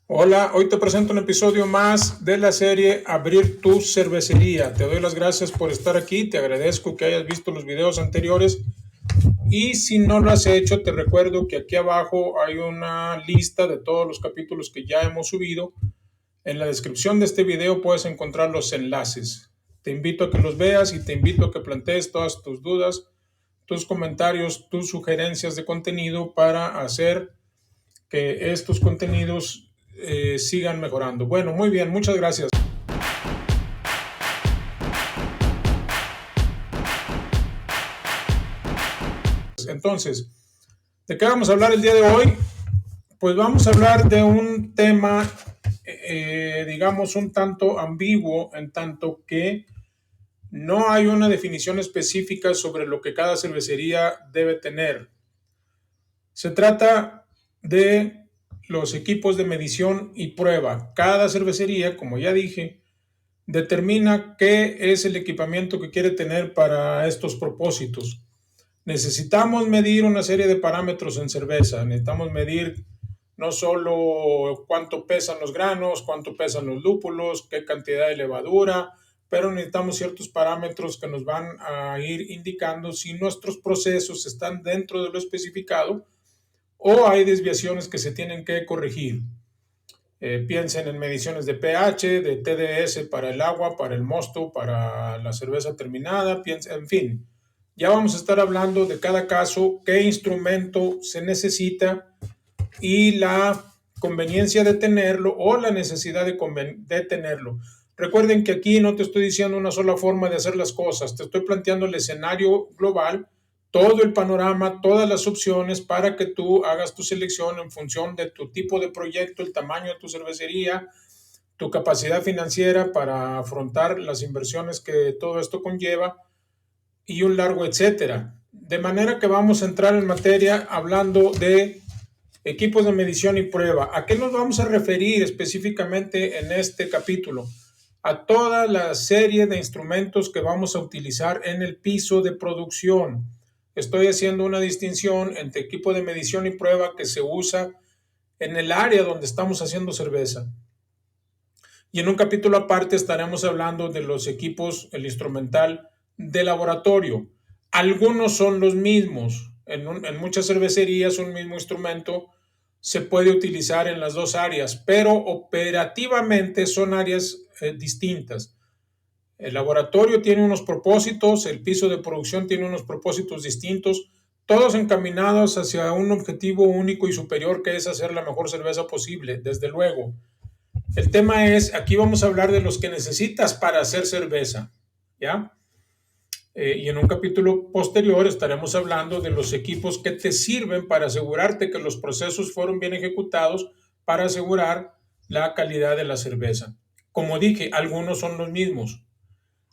Hola, hoy te presento un episodio más de la serie Abrir tu cervecería. Te doy las gracias por estar aquí, te agradezco que hayas visto los videos anteriores y si no lo has hecho, te recuerdo que aquí abajo hay una lista de todos los capítulos que ya hemos subido. En la descripción de este video puedes encontrar los enlaces. Te invito a que los veas y te invito a que plantees todas tus dudas, tus comentarios, tus sugerencias de contenido para hacer que estos contenidos sigan mejorando. Bueno, muy bien, muchas gracias. Entonces, ¿de qué vamos a hablar el día de hoy? Pues vamos a hablar de un tema, digamos, un tanto ambiguo, en tanto que no hay una definición específica sobre lo que cada cervecería debe tener. Se trata de los equipos de medición y prueba. Cada cervecería, como ya dije, determina qué es el equipamiento que quiere tener para estos propósitos. Necesitamos medir una serie de parámetros en cerveza. Necesitamos medir no solo cuánto pesan los granos, cuánto pesan los lúpulos, qué cantidad de levadura, pero necesitamos ciertos parámetros que nos van a ir indicando si nuestros procesos están dentro de lo especificado o hay desviaciones que se tienen que corregir. Piensen en mediciones de pH, de TDS para el agua, para el mosto, para la cerveza terminada, en fin. Ya vamos a estar hablando de cada caso, qué instrumento se necesita y la conveniencia de tenerlo o la necesidad de tenerlo. Recuerden que aquí no te estoy diciendo una sola forma de hacer las cosas, te estoy planteando el escenario global, todo el panorama, todas las opciones para que tú hagas tu selección en función de tu tipo de proyecto, el tamaño de tu cervecería, tu capacidad financiera para afrontar las inversiones que todo esto conlleva y un largo etcétera. De manera que vamos a entrar en materia hablando de equipos de medición y prueba. ¿A qué nos vamos a referir específicamente en este capítulo? A toda la serie de instrumentos que vamos a utilizar en el piso de producción. Estoy haciendo una distinción entre equipo de medición y prueba que se usa en el área donde estamos haciendo cerveza. Y en un capítulo aparte estaremos hablando de los equipos, el instrumental de laboratorio. Algunos son los mismos. En muchas cervecerías un mismo instrumento se puede utilizar en las dos áreas, pero operativamente son áreas distintas. El laboratorio tiene unos propósitos, el piso de producción tiene unos propósitos distintos, todos encaminados hacia un objetivo único y superior que es hacer la mejor cerveza posible, desde luego. El tema es, aquí vamos a hablar de los que necesitas para hacer cerveza, ¿ya? Y en un capítulo posterior estaremos hablando de los equipos que te sirven para asegurarte que los procesos fueron bien ejecutados para asegurar la calidad de la cerveza. Como dije, algunos son los mismos,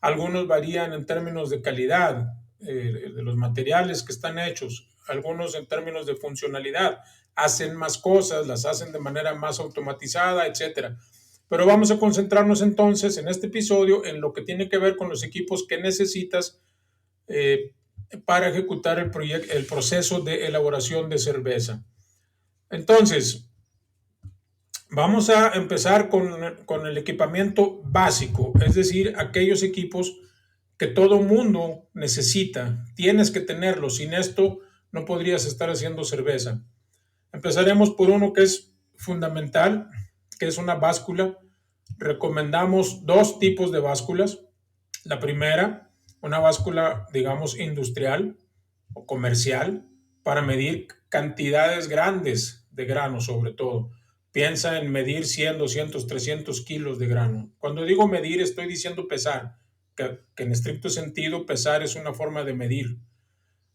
algunos varían en términos de calidad, de los materiales que están hechos, algunos en términos de funcionalidad, hacen más cosas, las hacen de manera más automatizada, etcétera. Pero vamos a concentrarnos entonces en este episodio en lo que tiene que ver con los equipos que necesitas eh, para ejecutar el proceso de elaboración de cerveza. Entonces, vamos a empezar con el equipamiento básico, es decir, aquellos equipos que todo mundo necesita. Tienes que tenerlo. Sin esto no podrías estar haciendo cerveza. Empezaremos por uno que es fundamental, que es una báscula. Recomendamos dos tipos de básculas. La primera, una báscula, digamos, industrial o comercial para medir cantidades grandes de grano, sobre todo. Piensa en medir 100, 200, 300 kilos de grano. Cuando digo medir, estoy diciendo pesar, que en estricto sentido pesar es una forma de medir.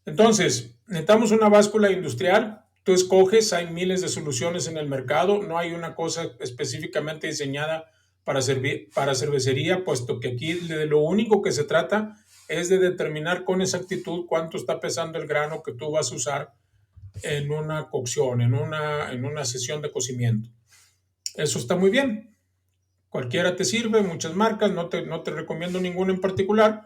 Entonces, necesitamos una báscula industrial. Tú escoges, hay miles de soluciones en el mercado, no hay una cosa específicamente diseñada para cervecería, puesto que aquí de lo único que se trata es de determinar con exactitud cuánto está pesando el grano que tú vas a usar en una cocción, en una sesión de cocimiento. Eso está muy bien. Cualquiera te sirve, muchas marcas, no te recomiendo ninguna en particular,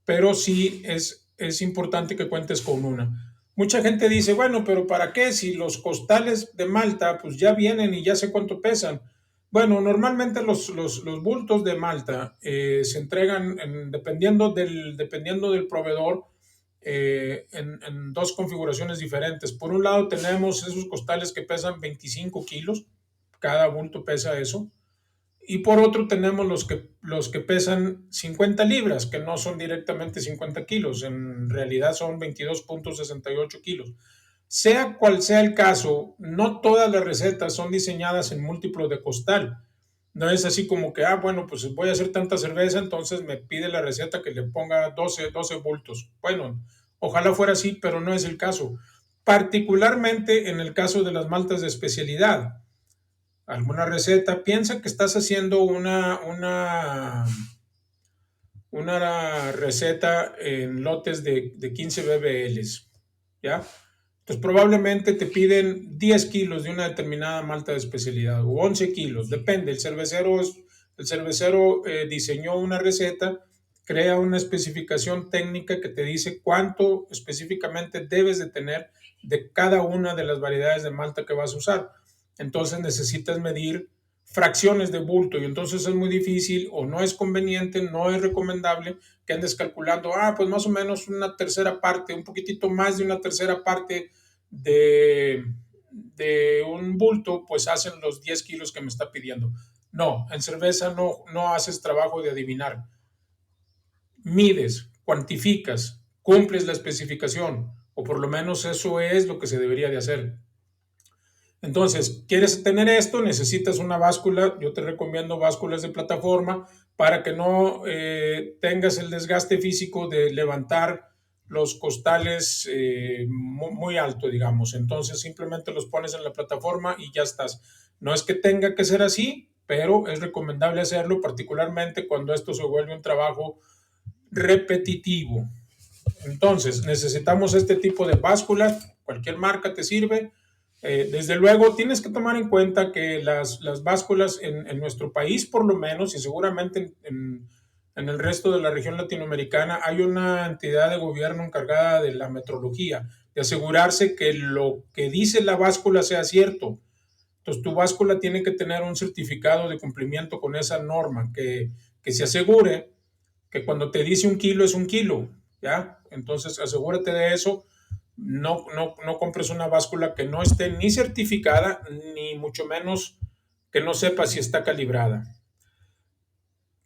pero sí es importante que cuentes con una. Mucha gente dice, bueno, pero ¿para qué? Si los costales de Malta pues ya vienen y ya sé cuánto pesan. Bueno, normalmente los bultos de malta se entregan dependiendo del proveedor en dos configuraciones diferentes. Por un lado tenemos esos costales que pesan 25 kilos, cada bulto pesa eso. Y por otro tenemos los que pesan 50 libras, que no son directamente 50 kilos, en realidad son 22.68 kilos. Sea cual sea el caso, no todas las recetas son diseñadas en múltiplos de costal. No es así como que, bueno, pues voy a hacer tanta cerveza, entonces me pide la receta que le ponga 12 bultos. Bueno, ojalá fuera así, pero no es el caso. Particularmente en el caso de las maltas de especialidad. Alguna receta, piensa que estás haciendo una receta en lotes de 15 bbls, ¿ya? Entonces probablemente te piden 10 kilos de una determinada malta de especialidad o 11 kilos, depende. El cervecero diseñó una receta, crea una especificación técnica que te dice cuánto específicamente debes de tener de cada una de las variedades de malta que vas a usar. Entonces necesitas medir fracciones de bulto y entonces es muy difícil o no es conveniente, no es recomendable que andes calculando, pues más o menos una tercera parte, un poquitito más de una tercera parte de un bulto, pues hacen los 10 kilos que me está pidiendo. No, en cerveza no haces trabajo de adivinar. Mides, cuantificas, cumples la especificación, o por lo menos eso es lo que se debería de hacer. Entonces, ¿quieres tener esto? Necesitas una báscula. Yo te recomiendo básculas de plataforma para que no tengas el desgaste físico de levantar los costales muy alto, digamos. Entonces, simplemente los pones en la plataforma y ya estás. No es que tenga que ser así, pero es recomendable hacerlo, particularmente cuando esto se vuelve un trabajo repetitivo. Entonces, necesitamos este tipo de básculas. Cualquier marca te sirve. Desde luego, tienes que tomar en cuenta que las básculas en nuestro país, por lo menos, y seguramente en el resto de la región latinoamericana, hay una entidad de gobierno encargada de la metrología, de asegurarse que lo que dice la báscula sea cierto. Entonces, tu báscula tiene que tener un certificado de cumplimiento con esa norma, que se asegure que cuando te dice 1 kilo es 1 kilo, ¿ya? Entonces, asegúrate de eso. No compres una báscula que no esté ni certificada, ni mucho menos que no sepa si está calibrada.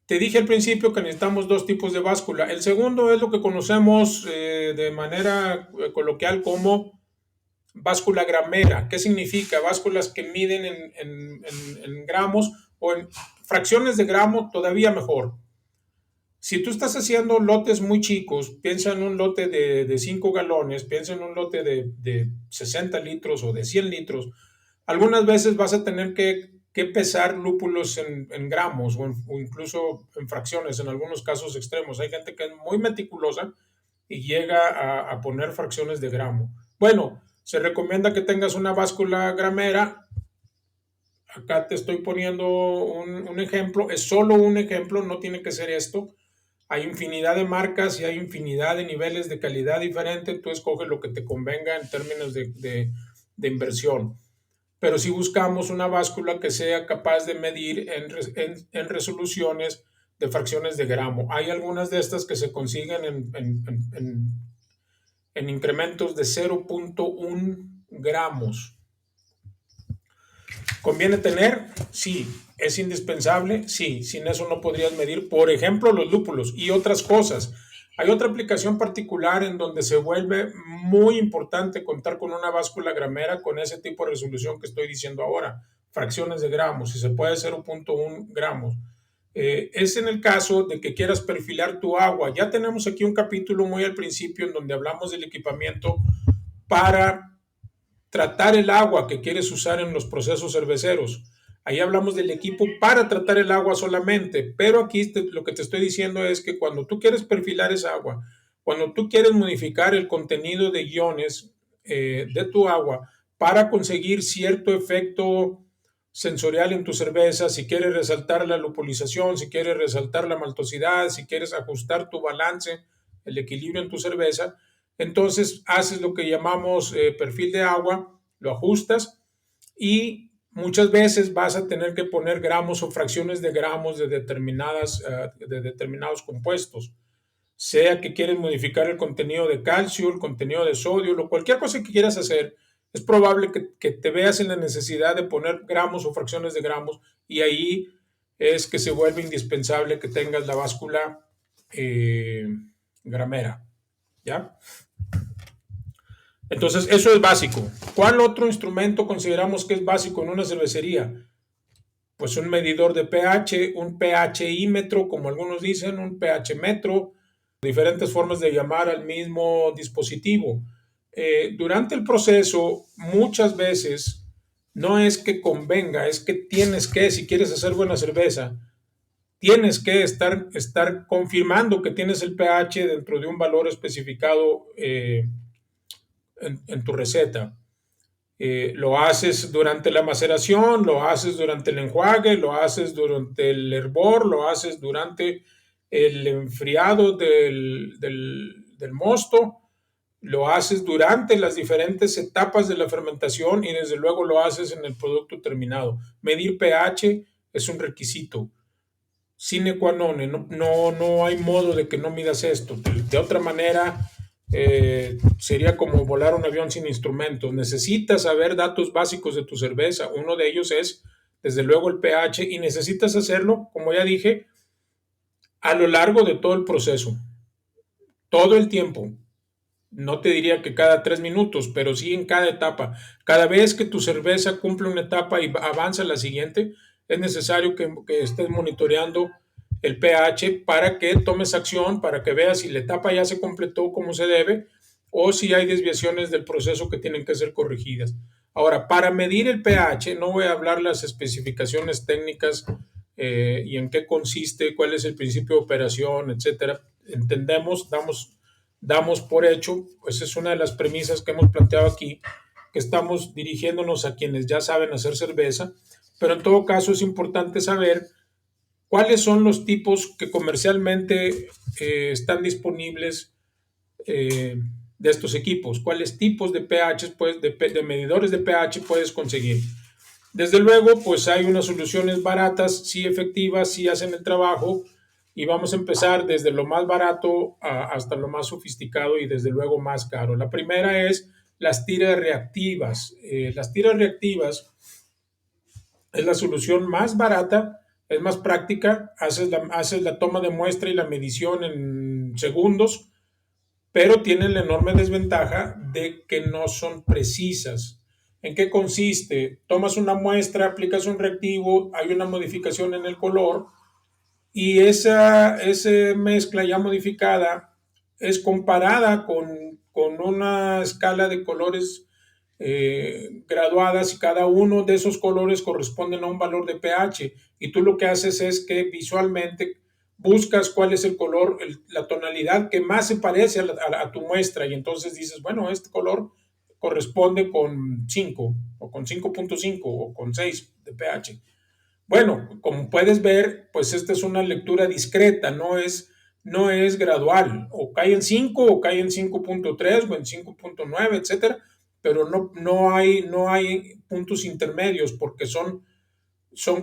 Te dije al principio que necesitamos dos tipos de báscula. El segundo es lo que conocemos de manera coloquial como báscula gramera. ¿Qué significa? Básculas que miden en gramos o en fracciones de gramo, todavía mejor. Si tú estás haciendo lotes muy chicos, piensa en un lote de 5 galones, piensa en un lote de 60 litros o de 100 litros, algunas veces vas a tener que pesar lúpulos en gramos o incluso en fracciones, en algunos casos extremos. Hay gente que es muy meticulosa y llega a poner fracciones de gramo. Bueno, se recomienda que tengas una báscula gramera. Acá te estoy poniendo un ejemplo, es solo un ejemplo, no tiene que ser esto. Hay infinidad de marcas y hay infinidad de niveles de calidad diferente. Tú escoges lo que te convenga en términos de inversión. Pero si buscamos una báscula que sea capaz de medir en resoluciones de fracciones de gramo. Hay algunas de estas que se consiguen en incrementos de 0.1 gramos. ¿Conviene tener? Sí. ¿Es indispensable? Sí. Sin eso no podrías medir, por ejemplo, los lúpulos y otras cosas. Hay otra aplicación particular en donde se vuelve muy importante contar con una báscula gramera con ese tipo de resolución que estoy diciendo ahora, fracciones de gramos, si se puede 0.1 gramos. Es en el caso de que quieras perfilar tu agua. Ya tenemos aquí un capítulo muy al principio en donde hablamos del equipamiento para tratar el agua que quieres usar en los procesos cerveceros. Ahí hablamos del equipo para tratar el agua solamente, pero aquí lo que te estoy diciendo es que cuando tú quieres perfilar esa agua, cuando tú quieres modificar el contenido de iones de tu agua para conseguir cierto efecto sensorial en tu cerveza, si quieres resaltar la lupulización, si quieres resaltar la maltosidad, si quieres ajustar tu balance, el equilibrio en tu cerveza, entonces haces lo que llamamos perfil de agua, lo ajustas y muchas veces vas a tener que poner gramos o fracciones de gramos de determinados compuestos, sea que quieres modificar el contenido de calcio, el contenido de sodio, cualquier cosa que quieras hacer, es probable que te veas en la necesidad de poner gramos o fracciones de gramos, y ahí es que se vuelve indispensable que tengas la báscula eh, gramera, ¿ya? Entonces, eso es básico. ¿Cuál otro instrumento consideramos que es básico en una cervecería? Pues un medidor de pH, un pHímetro, como algunos dicen, un pH metro, diferentes formas de llamar al mismo dispositivo. Durante el proceso, muchas veces, no es que convenga, es que tienes que, si quieres hacer buena cerveza, tienes que estar confirmando que tienes el pH dentro de un valor especificado en tu receta. Lo haces durante la maceración, lo haces durante el enjuague, lo haces durante el hervor, lo haces durante el enfriado del mosto, lo haces durante las diferentes etapas de la fermentación y desde luego lo haces en el producto terminado. Medir pH es un requisito sine qua non, no hay modo de que no midas esto. De otra manera, sería como volar un avión sin instrumentos. Necesitas saber datos básicos de tu cerveza. Uno de ellos es, desde luego, el pH, y necesitas hacerlo, como ya dije, a lo largo de todo el proceso, todo el tiempo. No te diría que cada 3 minutos, pero sí en cada etapa. Cada vez que tu cerveza cumple una etapa y avanza a la siguiente, es necesario que estés monitoreando el pH para que tomes acción, para que veas si la etapa ya se completó como se debe o si hay desviaciones del proceso que tienen que ser corregidas. Ahora, para medir el pH, no voy a hablar las especificaciones técnicas y en qué consiste, cuál es el principio de operación, etcétera. Entendemos, damos por hecho, pues es una de las premisas que hemos planteado aquí, que estamos dirigiéndonos a quienes ya saben hacer cerveza, pero en todo caso es importante saber cuáles son los tipos que comercialmente están disponibles de estos equipos, cuáles tipos de pH, pues, de medidores de pH puedes conseguir. Desde luego, pues hay unas soluciones baratas, sí efectivas, sí hacen el trabajo, y vamos a empezar desde lo más barato hasta lo más sofisticado y desde luego más caro. La primera es las tiras reactivas. Las tiras reactivas es la solución más barata, es más práctica, haces la toma de muestra y la medición en segundos, pero tienen la enorme desventaja de que no son precisas. ¿En qué consiste? Tomas una muestra, aplicas un reactivo, hay una modificación en el color y esa mezcla ya modificada es comparada con una escala de colores graduadas, y cada uno de esos colores corresponden a un valor de pH, y tú lo que haces es que visualmente buscas cuál es el color, la tonalidad que más se parece a tu muestra, y entonces dices, bueno, este color corresponde con 5 o con 5.5 o con 6 de pH. Bueno, como puedes ver, pues esta es una lectura discreta, no es gradual, o cae en 5 o cae en 5.3 o en 5.9, etcétera, pero no hay puntos intermedios porque son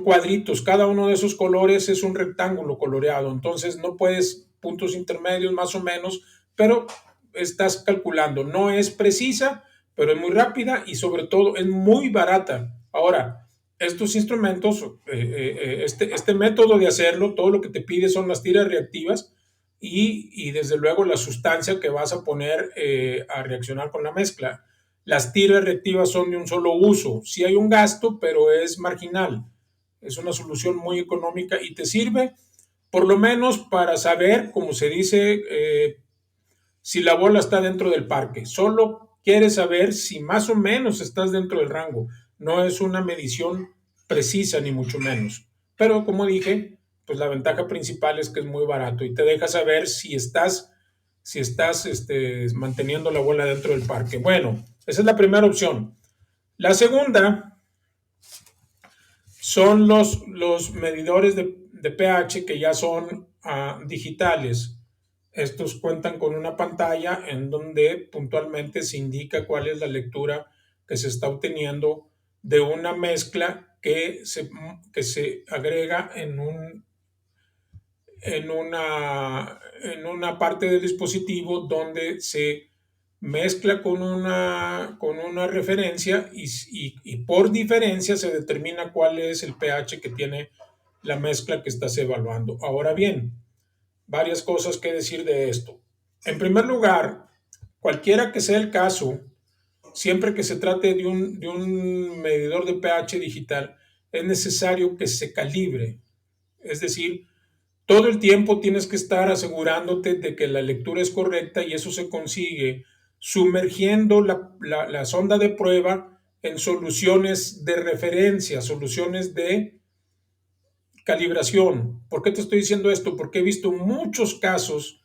cuadritos, cada uno de esos colores es un rectángulo coloreado, entonces no puedes puntos intermedios más o menos, pero estás calculando, no es precisa, pero es muy rápida y sobre todo es muy barata. Ahora, estos instrumentos, este método de hacerlo, todo lo que te pide son las tiras reactivas y desde luego la sustancia que vas a poner a reaccionar con la mezcla. Las tiras reactivas son de un solo uso, sí hay un gasto, pero es marginal. Es una solución muy económica y te sirve por lo menos para saber, como se dice, si la bola está dentro del parque. Solo quieres saber si más o menos estás dentro del rango. No es una medición precisa ni mucho menos. Pero como dije, pues la ventaja principal es que es muy barato y te deja saber si estás manteniendo la bola dentro del parque. Bueno, esa es la primera opción. La segunda son los medidores de pH que ya son digitales. Estos cuentan con una pantalla en donde puntualmente se indica cuál es la lectura que se está obteniendo de una mezcla que se agrega en una parte del dispositivo donde se mezcla con una referencia y por diferencia se determina cuál es el pH que tiene la mezcla que estás evaluando. Ahora bien, varias cosas que decir de esto. En primer lugar, cualquiera que sea el caso, siempre que se trate de un medidor de pH digital, es necesario que se calibre. Es decir, todo el tiempo tienes que estar asegurándote de que la lectura es correcta y eso se consigue sumergiendo la sonda de prueba en soluciones de referencia, soluciones de calibración. ¿Por qué te estoy diciendo esto? Porque he visto muchos casos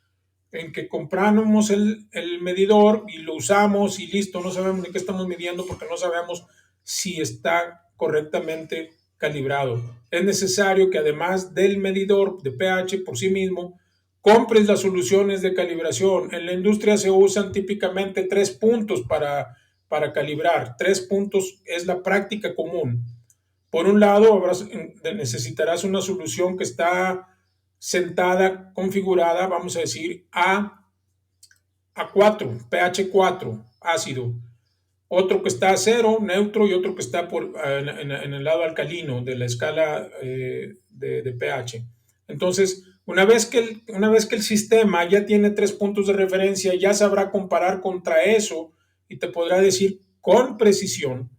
en que compramos el medidor y lo usamos y listo, no sabemos ni qué estamos midiendo porque no sabemos si está correctamente calibrado. Es necesario que además del medidor de pH por sí mismo, compres las soluciones de calibración. En la industria se usan típicamente 3 puntos para calibrar. 3 puntos es la práctica común. Por un lado, necesitarás una solución que está sentada, configurada, vamos a decir, a 4, pH 4, ácido. Otro que está a 0, neutro, y otro que está en el lado alcalino de la escala de pH. Entonces, una vez que el sistema ya tiene 3 puntos de referencia, ya sabrá comparar contra eso y te podrá decir con precisión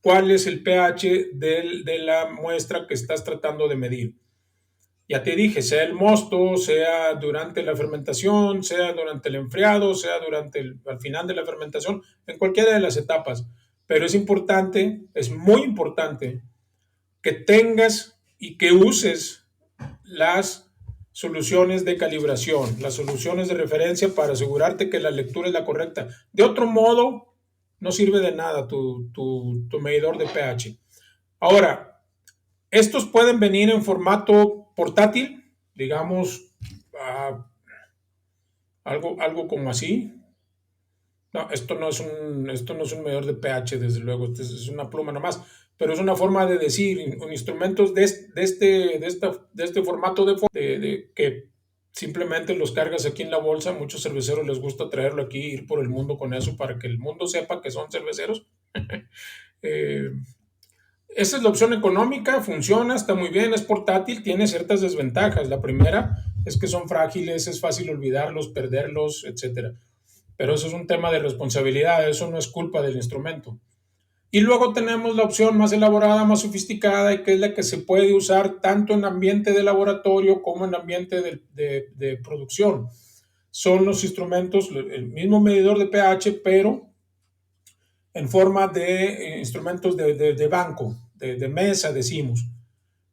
cuál es el pH de la muestra que estás tratando de medir. Ya te dije, sea el mosto, sea durante la fermentación, sea durante el enfriado, sea al final de la fermentación, en cualquiera de las etapas. Pero es importante, es muy importante que tengas y que uses las soluciones de calibración, las soluciones de referencia para asegurarte que la lectura es la correcta. De otro modo, no sirve de nada tu medidor de pH. Ahora, estos pueden venir en formato portátil, digamos, algo como así. No, esto no es un medidor de pH, desde luego, es una pluma nomás, pero es una forma de decir, instrumentos de este formato que simplemente los cargas aquí en la bolsa. Muchos cerveceros les gusta traerlo aquí, ir por el mundo con eso para que el mundo sepa que son cerveceros. eh, Esa es la opción económica, funciona, está muy bien, es portátil, tiene ciertas desventajas. La primera es que son frágiles, es fácil olvidarlos, perderlos, etcétera. Pero eso es un tema de responsabilidad, eso no es culpa del instrumento. Y luego tenemos la opción más elaborada, más sofisticada, y que es la que se puede usar tanto en ambiente de laboratorio como en ambiente de producción. Son los instrumentos, el mismo medidor de pH, pero en forma de instrumentos de banco, de mesa, decimos.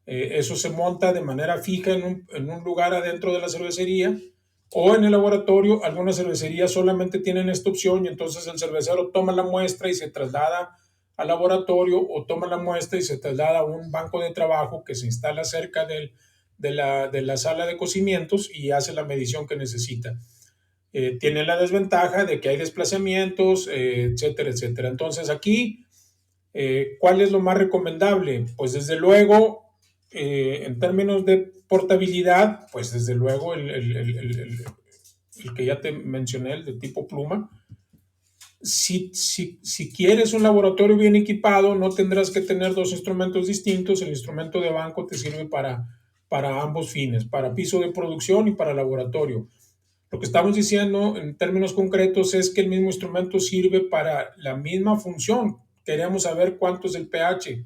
Eso se monta de manera fija en un lugar adentro de la cervecería o en el laboratorio. Algunas cervecerías solamente tienen esta opción y entonces el cervecero toma la muestra y se traslada al laboratorio, o toma la muestra y se traslada a un banco de trabajo que se instala cerca de la sala de cocimientos y hace la medición que necesita. Tiene la desventaja de que hay desplazamientos, etcétera, etcétera. Entonces aquí, ¿cuál es lo más recomendable? Pues desde luego, en términos de portabilidad, pues desde luego el que ya te mencioné, el de tipo pluma. Si quieres un laboratorio bien equipado, no tendrás que tener dos instrumentos distintos. El instrumento de banco te sirve para ambos fines, para piso de producción y para laboratorio. Lo que estamos diciendo en términos concretos es que el mismo instrumento sirve para la misma función. Queremos saber cuánto es el pH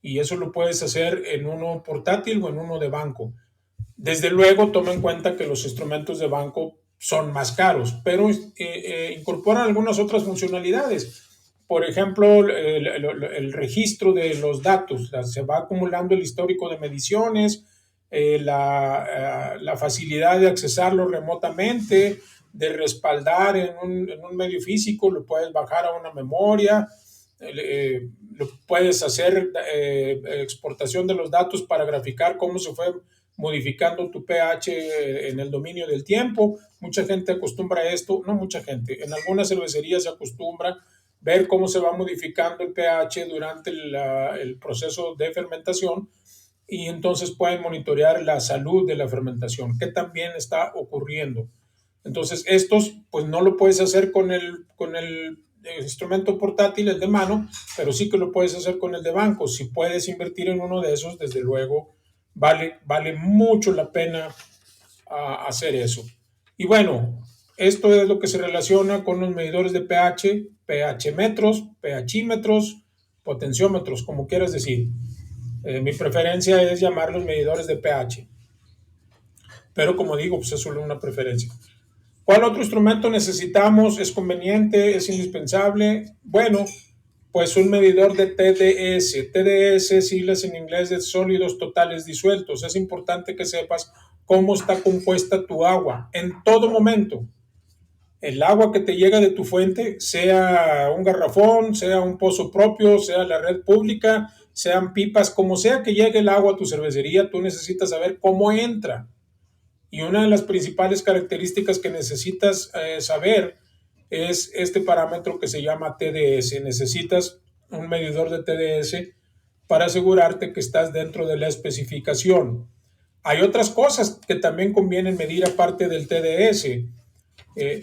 y eso lo puedes hacer en uno portátil o en uno de banco. Desde luego, toma en cuenta que los instrumentos de banco son más caros, pero incorporan algunas otras funcionalidades. Por ejemplo, el registro de los datos, se va acumulando el histórico de mediciones, la facilidad de accesarlo remotamente, de respaldar en un medio físico, lo puedes bajar a una memoria, lo puedes hacer exportación de los datos para graficar cómo se fue modificando tu pH en el dominio del tiempo. Mucha gente acostumbra a esto, no mucha gente, en algunas cervecerías se acostumbra ver cómo se va modificando el pH durante el proceso de fermentación, y entonces pueden monitorear la salud de la fermentación, qué también está ocurriendo. Entonces, estos, pues no lo puedes hacer con el instrumento portátil, el de mano, pero sí que lo puedes hacer con el de banco. Si puedes invertir en uno de esos, desde luego, vale mucho la pena hacer eso. Y bueno, esto es lo que se relaciona con los medidores de pH, pH metros, pHímetros, potenciómetros, como quieras decir. Mi preferencia es llamarlos medidores de pH, pero como digo, pues es solo una preferencia. ¿Cuál otro instrumento necesitamos? ¿Es conveniente? ¿Es indispensable? Bueno, pues un medidor de TDS. TDS, siglas en inglés de sólidos totales disueltos. Es importante que sepas cómo está compuesta tu agua en todo momento. El agua que te llega de tu fuente, sea un garrafón, sea un pozo propio, sea la red pública, sean pipas, como sea que llegue el agua a tu cervecería, tú necesitas saber cómo entra. Y una de las principales características que necesitas saber es este parámetro que se llama TDS. Necesitas un medidor de TDS para asegurarte que estás dentro de la especificación. Hay otras cosas que también conviene medir aparte del TDS,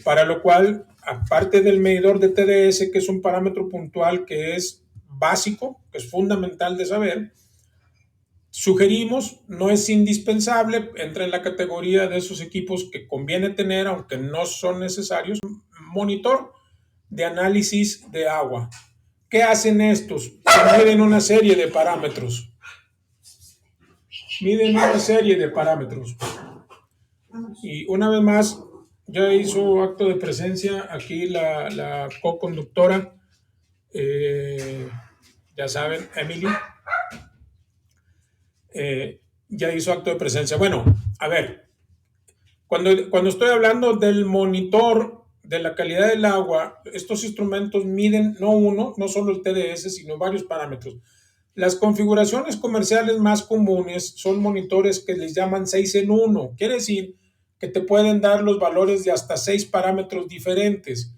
para lo cual, aparte del medidor de TDS, que es un parámetro puntual que es básico, que es fundamental de saber, sugerimos, no es indispensable, entra en la categoría de esos equipos que conviene tener, aunque no son necesarios, monitor de análisis de agua. ¿Qué hacen estos? Miden una serie de parámetros. Y una vez más, ya hizo acto de presencia aquí la co-conductora, ya saben, Emily. Ya hizo acto de presencia. Bueno, a ver, cuando estoy hablando del monitor de la calidad del agua, estos instrumentos miden no solo el TDS, sino varios parámetros. Las configuraciones comerciales más comunes son monitores que les llaman 6 en 1. Quiere decir que te pueden dar los valores de hasta 6 parámetros diferentes.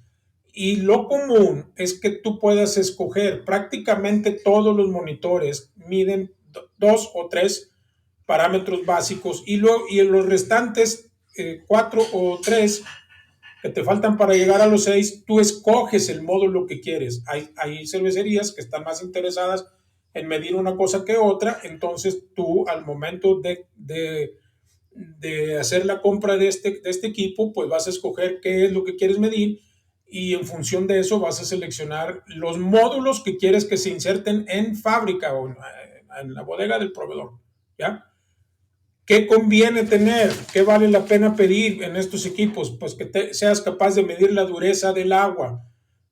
Y lo común es que tú puedas escoger. Prácticamente todos los monitores miden 2 o 3 parámetros básicos, y en los restantes 4 o 3 que te faltan para llegar a los 6, tú escoges el módulo que quieres. Hay cervecerías que están más interesadas en medir una cosa que otra, entonces tú al momento de hacer la compra de este equipo, pues vas a escoger qué es lo que quieres medir, y en función de eso vas a seleccionar los módulos que quieres que se inserten en fábrica o en la bodega del proveedor, ¿ya? ¿Qué conviene tener? ¿Qué vale la pena pedir en estos equipos? Pues que seas capaz de medir la dureza del agua.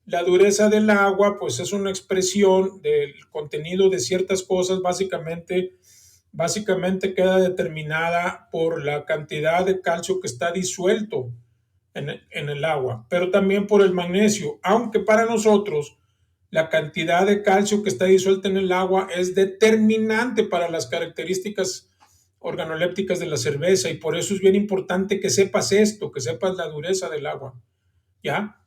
La dureza del agua, pues es una expresión del contenido de ciertas cosas. Básicamente queda determinada por la cantidad de calcio que está disuelto en el agua, pero también por el magnesio, aunque para nosotros la cantidad de calcio que está disuelta en el agua es determinante para las características organolépticas de la cerveza, y por eso es bien importante que sepas esto, que sepas la dureza del agua, ¿ya?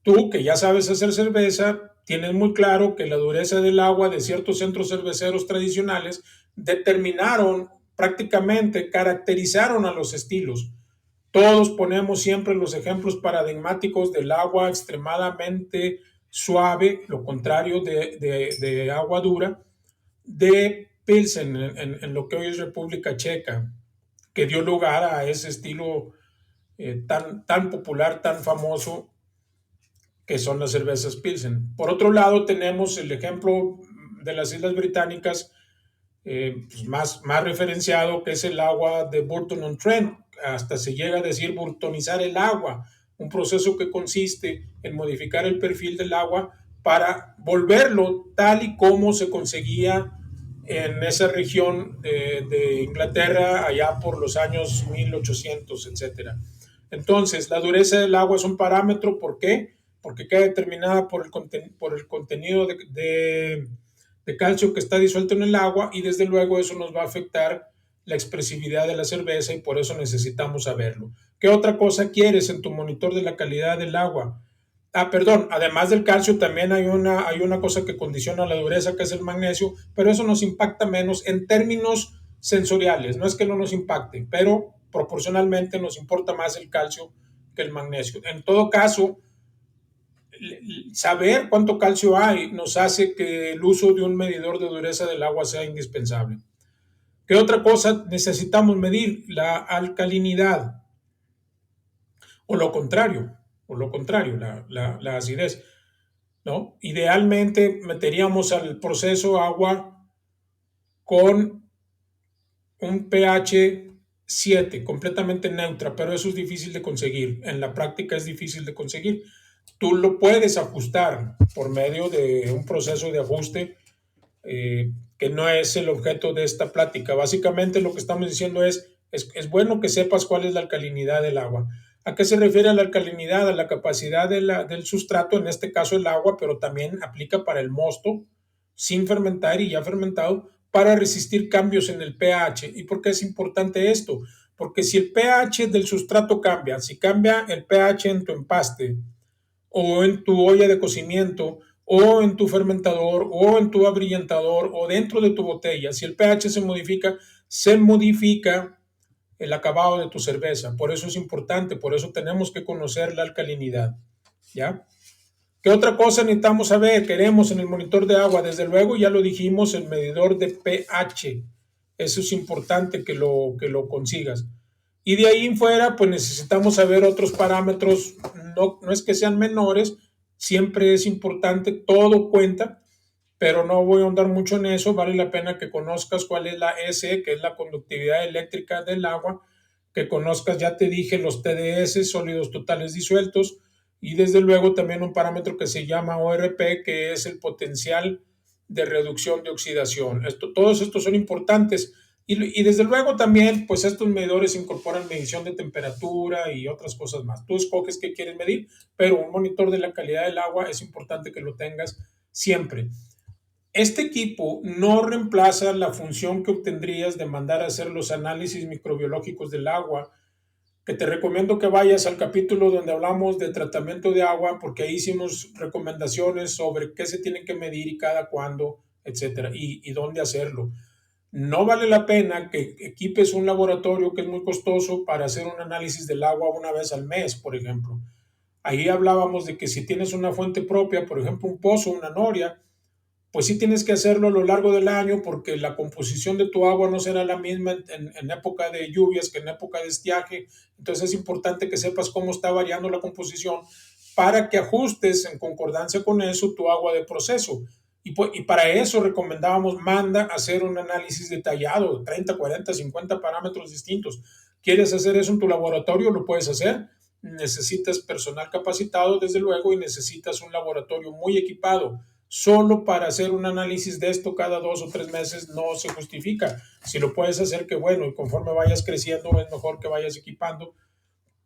Tú que ya sabes hacer cerveza, tienes muy claro que la dureza del agua de ciertos centros cerveceros tradicionales determinaron, prácticamente caracterizaron a los estilos. Todos ponemos siempre los ejemplos paradigmáticos del agua extremadamente suave, lo contrario de agua dura, de Pilsen en lo que hoy es República Checa, que dio lugar a ese estilo tan popular, tan famoso, que son las cervezas Pilsen. Por otro lado, tenemos el ejemplo de las Islas Británicas, pues más referenciado, que es el agua de Burton-on-Trent. Hasta se llega a decir burtonizar el agua, un proceso que consiste en modificar el perfil del agua para volverlo tal y como se conseguía en esa región de Inglaterra allá por los años 1800, etcétera. Entonces, la dureza del agua es un parámetro. ¿Por qué? Porque queda determinada por el contenido de calcio que está disuelto en el agua, y desde luego eso nos va a afectar la expresividad de la cerveza, y por eso necesitamos saberlo. ¿Qué otra cosa quieres en tu monitor de la calidad del agua? Perdón, además del calcio también hay una cosa que condiciona la dureza, que es el magnesio, pero eso nos impacta menos en términos sensoriales. No es que no nos impacte, pero proporcionalmente nos importa más el calcio que el magnesio. En todo caso, saber cuánto calcio hay nos hace que el uso de un medidor de dureza del agua sea indispensable. ¿Qué otra cosa necesitamos medir? La alcalinidad, o lo contrario, la acidez. ¿No? Idealmente meteríamos al proceso agua con un pH 7, completamente neutra, pero eso es difícil de conseguir. En la práctica es difícil de conseguir. Tú lo puedes ajustar por medio de un proceso de ajuste que no es el objeto de esta plática. Básicamente lo que estamos diciendo es bueno que sepas cuál es la alcalinidad del agua. ¿A qué se refiere la alcalinidad? A la capacidad del sustrato, en este caso el agua, pero también aplica para el mosto sin fermentar y ya fermentado, para resistir cambios en el pH. ¿Y por qué es importante esto? Porque si el pH del sustrato cambia, si cambia el pH en tu empaste o en tu olla de cocimiento o en tu fermentador o en tu abrillantador o dentro de tu botella, si el pH se modifica el acabado de tu cerveza. Por eso es importante, por eso tenemos que conocer la alcalinidad. ¿Ya? ¿Qué otra cosa necesitamos saber? Queremos en el monitor de agua, desde luego, ya lo dijimos, el medidor de pH. Eso es importante que lo consigas. Y de ahí en fuera, pues necesitamos saber otros parámetros, no es que sean menores, siempre es importante, todo cuenta, pero no voy a ahondar mucho en eso, vale la pena que conozcas cuál es la S, que es la conductividad eléctrica del agua, que conozcas, ya te dije, los TDS, sólidos totales disueltos, y desde luego también un parámetro que se llama ORP, que es el potencial de reducción de oxidación. Todos estos son importantes. Y desde luego también, pues estos medidores incorporan medición de temperatura y otras cosas más. Tú escoges qué quieres medir, pero un monitor de la calidad del agua es importante que lo tengas siempre. Este equipo no reemplaza la función que obtendrías de mandar a hacer los análisis microbiológicos del agua, que te recomiendo que vayas al capítulo donde hablamos de tratamiento de agua, porque ahí hicimos recomendaciones sobre qué se tiene que medir y cada cuándo, etcétera, y dónde hacerlo. No vale la pena que equipes un laboratorio que es muy costoso para hacer un análisis del agua una vez al mes, por ejemplo. Ahí hablábamos de que si tienes una fuente propia, por ejemplo, un pozo, una noria, pues sí tienes que hacerlo a lo largo del año porque la composición de tu agua no será la misma en época de lluvias que en época de estiaje. Entonces es importante que sepas cómo está variando la composición para que ajustes en concordancia con eso tu agua de proceso. Y para eso recomendábamos, manda a hacer un análisis detallado, 30, 40, 50 parámetros distintos. ¿Quieres hacer eso en tu laboratorio? Lo puedes hacer. Necesitas personal capacitado, desde luego, y necesitas un laboratorio muy equipado. Solo para hacer un análisis de esto cada 2 o 3 meses no se justifica. Si lo puedes hacer, que bueno, y conforme vayas creciendo es mejor que vayas equipando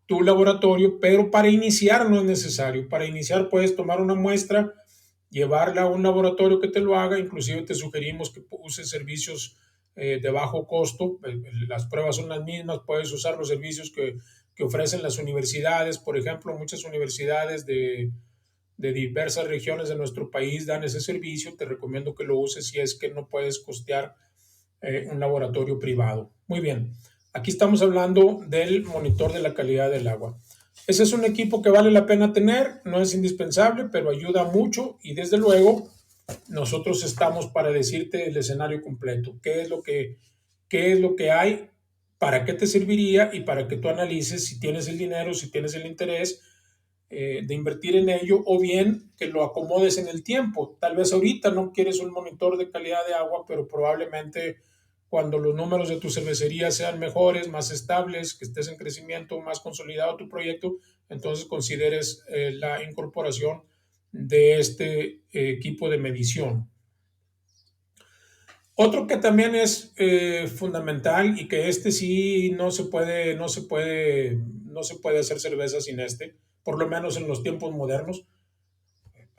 tu laboratorio, pero para iniciar no es necesario. Para iniciar puedes tomar una muestra, llevarla a un laboratorio que te lo haga, inclusive te sugerimos que uses servicios de bajo costo, las pruebas son las mismas, puedes usar los servicios que ofrecen las universidades, por ejemplo, muchas universidades de diversas regiones de nuestro país dan ese servicio. Te recomiendo que lo uses si es que no puedes costear un laboratorio privado. Muy bien, aquí estamos hablando del monitor de la calidad del agua. Ese es un equipo que vale la pena tener, no es indispensable, pero ayuda mucho y desde luego nosotros estamos para decirte el escenario completo, qué es lo que hay, para qué te serviría y para que tú analices si tienes el dinero, si tienes el interés de invertir en ello o bien que lo acomodes en el tiempo. Tal vez ahorita no quieres un monitor de calidad de agua, pero probablemente cuando los números de tu cervecería sean mejores, más estables, que estés en crecimiento, más consolidado tu proyecto, entonces consideres la incorporación de este equipo de medición. Otro que también es fundamental y que este sí no se puede hacer cerveza sin este, por lo menos en los tiempos modernos.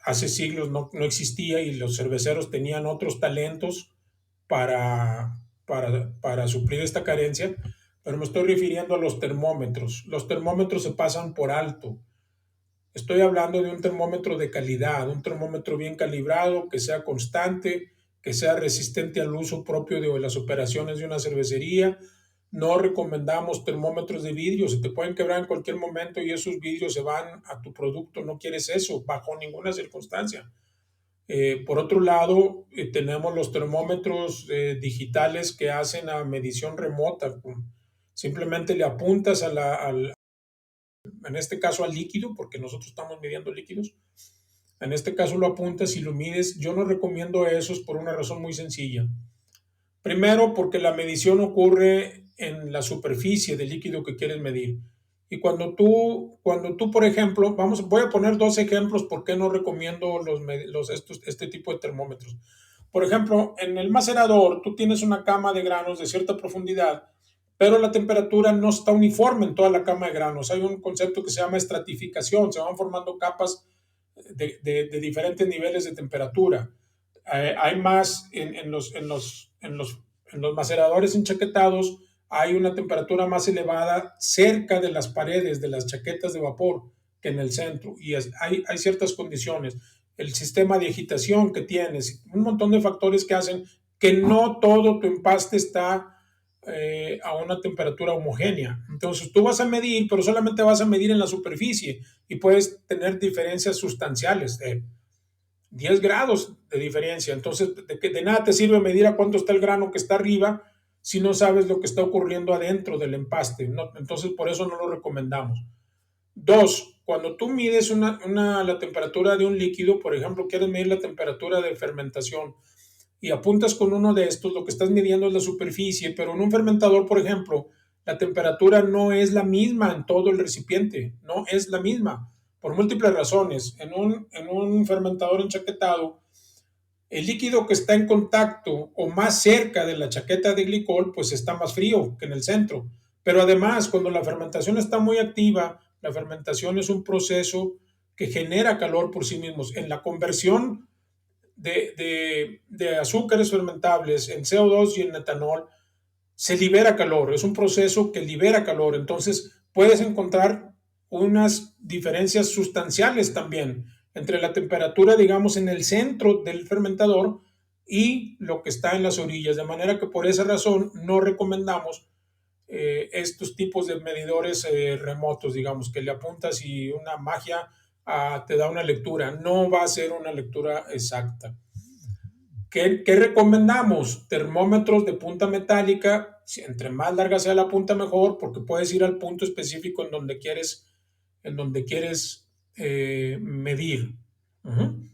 Hace siglos no existía y los cerveceros tenían otros talentos para suplir esta carencia, pero me estoy refiriendo a los termómetros. Los termómetros se pasan por alto. Estoy hablando de un termómetro de calidad, un termómetro bien calibrado, que sea constante, que sea resistente al uso propio de las operaciones de una cervecería. No recomendamos termómetros de vidrio, se te pueden quebrar en cualquier momento y esos vidrios se van a tu producto. No quieres eso bajo ninguna circunstancia. Por otro lado, tenemos los termómetros digitales que hacen a medición remota. Simplemente le apuntas en este caso al líquido, porque nosotros estamos midiendo líquidos. En este caso lo apuntas y lo mides. Yo no recomiendo esos por una razón muy sencilla. Primero, porque la medición ocurre en la superficie del líquido que quieres medir. Y cuando tú, por ejemplo, voy a poner dos ejemplos por qué no recomiendo este tipo de termómetros. Por ejemplo, en el macerador, tú tienes una cama de granos de cierta profundidad, pero la temperatura no está uniforme en toda la cama de granos. Hay un concepto que se llama estratificación, se van formando capas de diferentes niveles de temperatura. Hay más en los maceradores enchaquetados, hay una temperatura más elevada cerca de las paredes de las chaquetas de vapor que en el centro, y hay ciertas condiciones, el sistema de agitación que tienes, un montón de factores que hacen que no todo tu empaste está a una temperatura homogénea. Entonces tú vas a medir, pero solamente vas a medir en la superficie y puedes tener diferencias sustanciales de 10 grados de diferencia. Entonces, de nada te sirve medir a cuánto está el grano que está arriba si no sabes lo que está ocurriendo adentro del empaste, ¿no? Entonces, por eso no lo recomendamos. Dos, cuando tú mides la temperatura de un líquido, por ejemplo, quieres medir la temperatura de fermentación y apuntas con uno de estos, lo que estás midiendo es la superficie, pero en un fermentador, por ejemplo, la temperatura no es la misma en todo el recipiente, no es la misma, por múltiples razones. En un fermentador enchaquetado, el líquido que está en contacto o más cerca de la chaqueta de glicol, pues está más frío que en el centro. Pero además, cuando la fermentación está muy activa, la fermentación es un proceso que genera calor por sí mismos. En la conversión de azúcares fermentables en CO2 y en etanol, se libera calor, es un proceso que libera calor, entonces puedes encontrar unas diferencias sustanciales también entre la temperatura, digamos, en el centro del fermentador y lo que está en las orillas, de manera que por esa razón no recomendamos estos tipos de medidores remotos, digamos, que le apuntas y una magia te da una lectura, no va a ser una lectura exacta. ¿Qué recomendamos? Termómetros de punta metálica, entre más larga sea la punta mejor, porque puedes ir al punto específico en donde quieres medir. Uh-huh.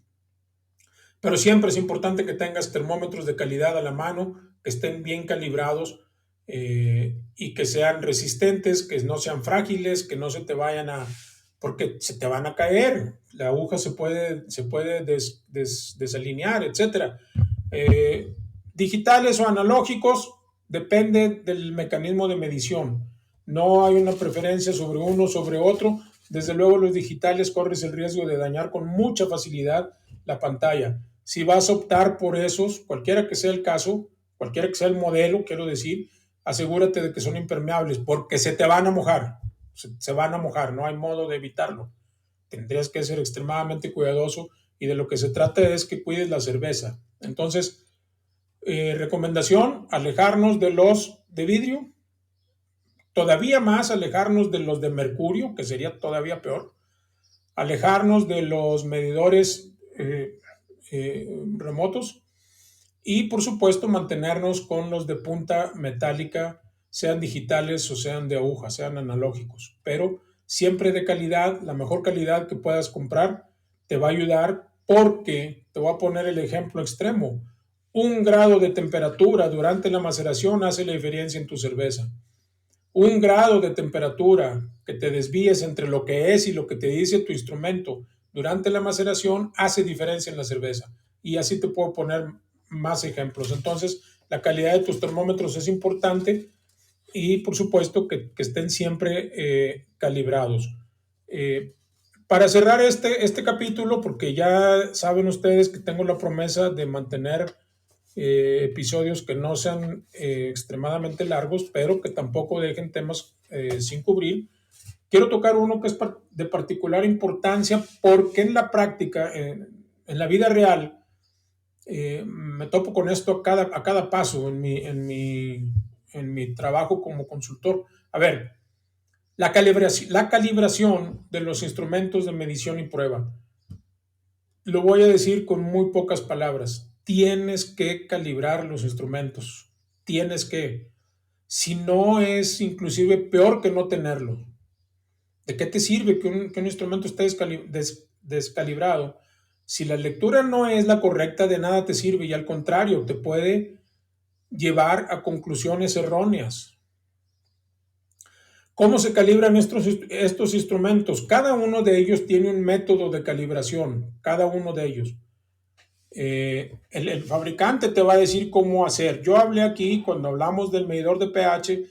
Pero siempre es importante que tengas termómetros de calidad a la mano, que estén bien calibrados y que sean resistentes, que no sean frágiles, que no se te vayan porque se te van a caer, la aguja se puede desalinear, etcétera. Digitales o analógicos, depende del mecanismo de medición. No hay una preferencia sobre uno sobre otro. Desde luego los digitales corres el riesgo de dañar con mucha facilidad la pantalla. Si vas a optar por esos, cualquiera que sea el caso, cualquiera que sea el modelo, quiero decir, asegúrate de que son impermeables porque se te van a mojar, se van a mojar, no hay modo de evitarlo. Tendrías que ser extremadamente cuidadoso y de lo que se trata es que cuides la cerveza. Entonces, recomendación, alejarnos de los de vidrio, todavía más alejarnos de los de mercurio, que sería todavía peor, alejarnos de los medidores remotos y por supuesto mantenernos con los de punta metálica, sean digitales o sean de aguja, sean analógicos, pero siempre de calidad, la mejor calidad que puedas comprar te va a ayudar porque te voy a poner el ejemplo extremo. 1 grado de temperatura durante la maceración hace la diferencia en tu cerveza. 1 grado de temperatura que te desvíes entre lo que es y lo que te dice tu instrumento durante la maceración hace diferencia en la cerveza. Y así te puedo poner más ejemplos. Entonces, la calidad de tus termómetros es importante y, por supuesto, que estén siempre calibrados. Para cerrar este capítulo, porque ya saben ustedes que tengo la promesa de mantener episodios que no sean extremadamente largos, pero que tampoco dejen temas sin cubrir. quiero tocar uno que es de particular importancia porque en la práctica, en la vida real, me topo con esto a cada paso en mi trabajo como consultor. A ver, la calibración de los instrumentos de medición y prueba. Lo voy a decir con muy pocas palabras. Tienes que calibrar los instrumentos. Tienes que. Si no, es inclusive peor que no tenerlo. ¿De qué te sirve que un instrumento esté descalibrado? Si la lectura no es la correcta, de nada te sirve y al contrario, te puede llevar a conclusiones erróneas. ¿Cómo se calibran estos instrumentos? Cada uno de ellos tiene un método de calibración, cada uno de ellos. El fabricante te va a decir cómo hacer. Yo hablé aquí, cuando hablamos del medidor de pH,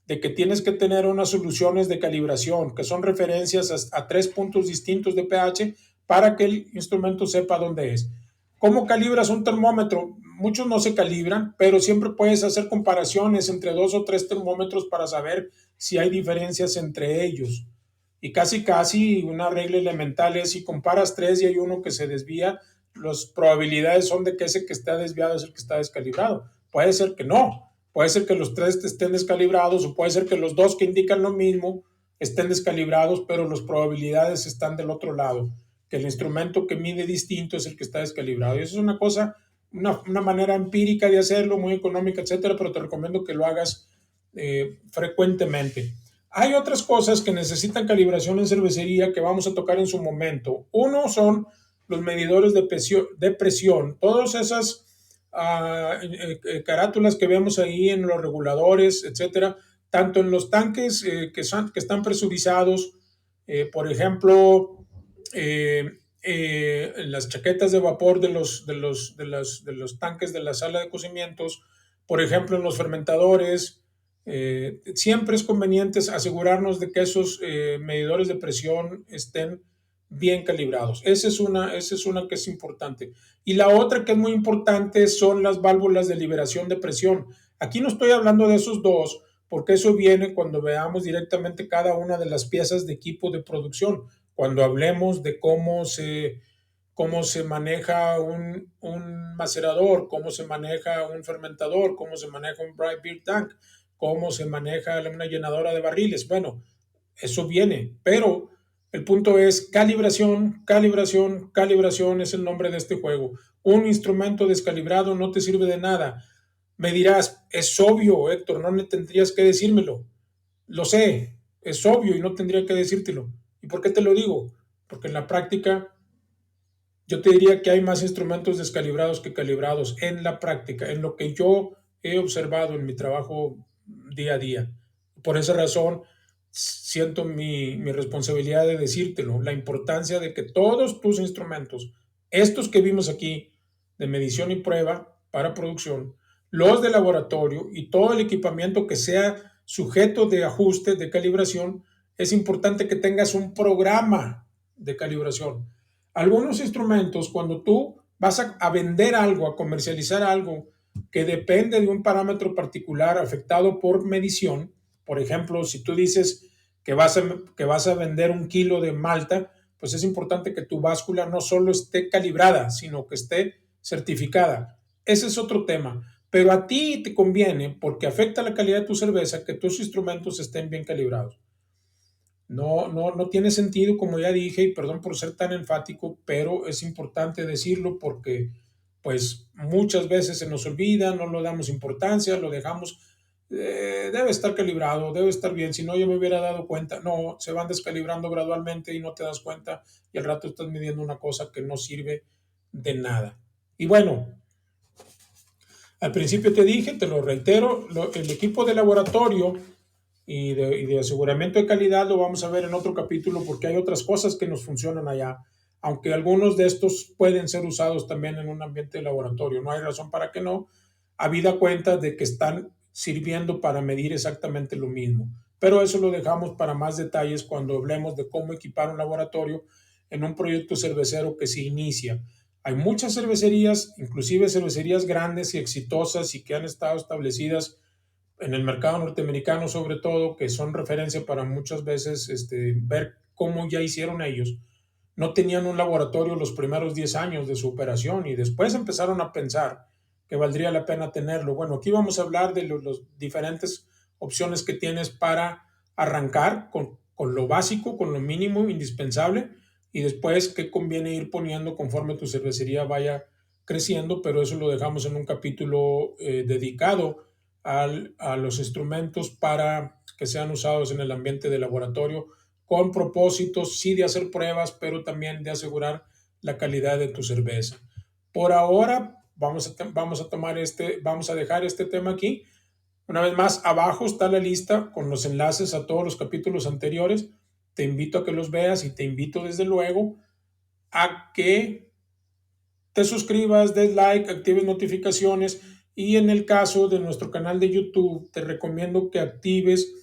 de que tienes que tener unas soluciones de calibración, que son referencias a 3 puntos distintos de pH para que el instrumento sepa dónde es. ¿Cómo calibras un termómetro? Muchos no se calibran, pero siempre puedes hacer comparaciones entre 2 o 3 termómetros para saber si hay diferencias entre ellos. Y casi una regla elemental es si comparas 3 y hay uno que se desvía, las probabilidades son de que ese que está desviado es el que está descalibrado. Puede ser que no, puede ser que los 3 estén descalibrados o puede ser que los 2 que indican lo mismo estén descalibrados, pero las probabilidades están del otro lado, que el instrumento que mide distinto es el que está descalibrado. Y eso es una cosa, una manera empírica de hacerlo, muy económica, etcétera, pero te recomiendo que lo hagas frecuentemente. Hay otras cosas que necesitan calibración en cervecería que vamos a tocar en su momento. Uno son los medidores de presión. Todas esas carátulas que vemos ahí en los reguladores, etcétera, tanto en los tanques que están presurizados, por ejemplo, en las chaquetas de vapor de los tanques de la sala de cocimientos, por ejemplo, en los fermentadores. Siempre es conveniente asegurarnos de que esos medidores de presión estén bien calibrados. Esa es una que es importante. Y la otra que es muy importante son las válvulas de liberación de presión. Aquí no estoy hablando de esos dos, porque eso viene cuando veamos directamente cada una de las piezas de equipo de producción, cuando hablemos de cómo se maneja un macerador, cómo se maneja un fermentador, cómo se maneja un dry beer tank, cómo se maneja una llenadora de barriles. Bueno, eso viene, pero el punto es calibración, calibración, calibración es el nombre de este juego. Un instrumento descalibrado no te sirve de nada. Me dirás, es obvio, Héctor, no tendrías que decírmelo. Lo sé, es obvio y no tendría que decírtelo. ¿Y por qué te lo digo? Porque en la práctica yo te diría que hay más instrumentos descalibrados que calibrados en la práctica, en lo que yo he observado en mi trabajo día a día. Por esa razón, siento mi responsabilidad de decírtelo, la importancia de que todos tus instrumentos, estos que vimos aquí, de medición y prueba para producción, los de laboratorio y todo el equipamiento que sea sujeto de ajuste, de calibración, es importante que tengas un programa de calibración. Algunos instrumentos, cuando tú vas a vender algo, a comercializar algo que depende de un parámetro particular afectado por medición, por ejemplo, si tú dices que vas a vender 1 kilo de malta, pues es importante que tu báscula no solo esté calibrada, sino que esté certificada. Ese es otro tema. Pero a ti te conviene, porque afecta la calidad de tu cerveza, que tus instrumentos estén bien calibrados. No tiene sentido, como ya dije, y perdón por ser tan enfático, pero es importante decirlo porque pues muchas veces se nos olvida, no le damos importancia, lo dejamos, debe estar calibrado, debe estar bien, si no yo me hubiera dado cuenta. No, se van descalibrando gradualmente y no te das cuenta y al rato estás midiendo una cosa que no sirve de nada. Y bueno, al principio te dije, te lo reitero, el equipo de laboratorio y de aseguramiento de calidad lo vamos a ver en otro capítulo porque hay otras cosas que nos funcionan allá, aunque algunos de estos pueden ser usados también en un ambiente de laboratorio. No hay razón para que no, habida cuenta de que están sirviendo para medir exactamente lo mismo. Pero eso lo dejamos para más detalles cuando hablemos de cómo equipar un laboratorio en un proyecto cervecero que se inicia. Hay muchas cervecerías, inclusive cervecerías grandes y exitosas y que han estado establecidas en el mercado norteamericano sobre todo, que son referencia para muchas veces ver cómo ya hicieron ellos, no tenían un laboratorio los primeros 10 años de su operación y después empezaron a pensar que valdría la pena tenerlo. Bueno, aquí vamos a hablar de los diferentes opciones que tienes para arrancar con lo básico, con lo mínimo indispensable y después qué conviene ir poniendo conforme tu cervecería vaya creciendo, pero eso lo dejamos en un capítulo dedicado a los instrumentos para que sean usados en el ambiente de laboratorio con propósitos, sí, de hacer pruebas, pero también de asegurar la calidad de tu cerveza. Por ahora, vamos a dejar este tema aquí. Una vez más, abajo está la lista con los enlaces a todos los capítulos anteriores. Te invito a que los veas y te invito desde luego a que te suscribas, des like, actives notificaciones y en el caso de nuestro canal de YouTube te recomiendo que actives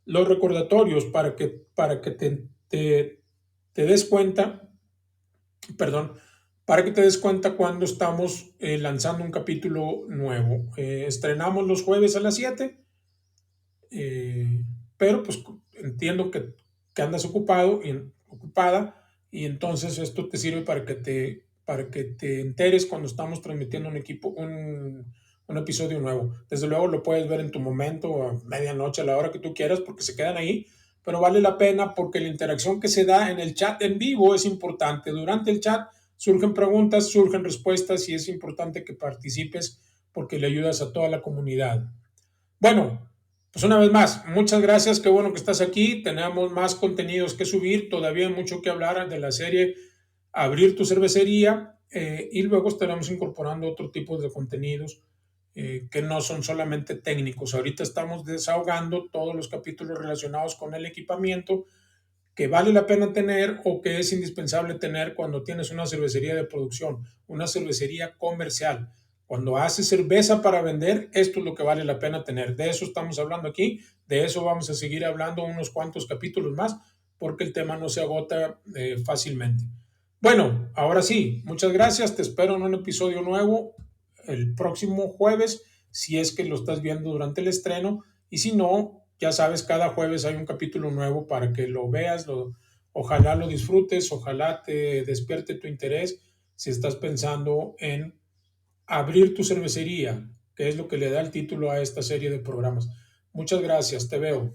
los recordatorios para que te des cuenta, perdón, para que te des cuenta cuando estamos lanzando un capítulo nuevo. Estrenamos los jueves a las 7, eh, pero pues entiendo que andas ocupado y ocupada y entonces esto te sirve para que te enteres cuando estamos transmitiendo un episodio nuevo. Desde luego lo puedes ver en tu momento, a medianoche, a la hora que tú quieras, porque se quedan ahí, pero vale la pena porque la interacción que se da en el chat en vivo es importante. Durante el chat surgen preguntas, surgen respuestas y es importante que participes porque le ayudas a toda la comunidad. Bueno, pues una vez más, muchas gracias, qué bueno que estás aquí. Tenemos más contenidos que subir, todavía hay mucho que hablar de la serie Abrir tu cervecería y luego estaremos incorporando otro tipo de contenidos que no son solamente técnicos. Ahorita estamos desahogando todos los capítulos relacionados con el equipamiento que vale la pena tener o que es indispensable tener cuando tienes una cervecería de producción, una cervecería comercial. Cuando haces cerveza para vender, esto es lo que vale la pena tener. De eso estamos hablando aquí, de eso vamos a seguir hablando unos cuantos capítulos más, porque el tema no se agota fácilmente. Bueno, ahora sí, muchas gracias, te espero en un episodio nuevo el próximo jueves, si es que lo estás viendo durante el estreno, y si no, ya sabes, cada jueves hay un capítulo nuevo para que lo veas, ojalá lo disfrutes, ojalá te despierte tu interés si estás pensando en abrir tu cervecería, que es lo que le da el título a esta serie de programas. Muchas gracias, te veo.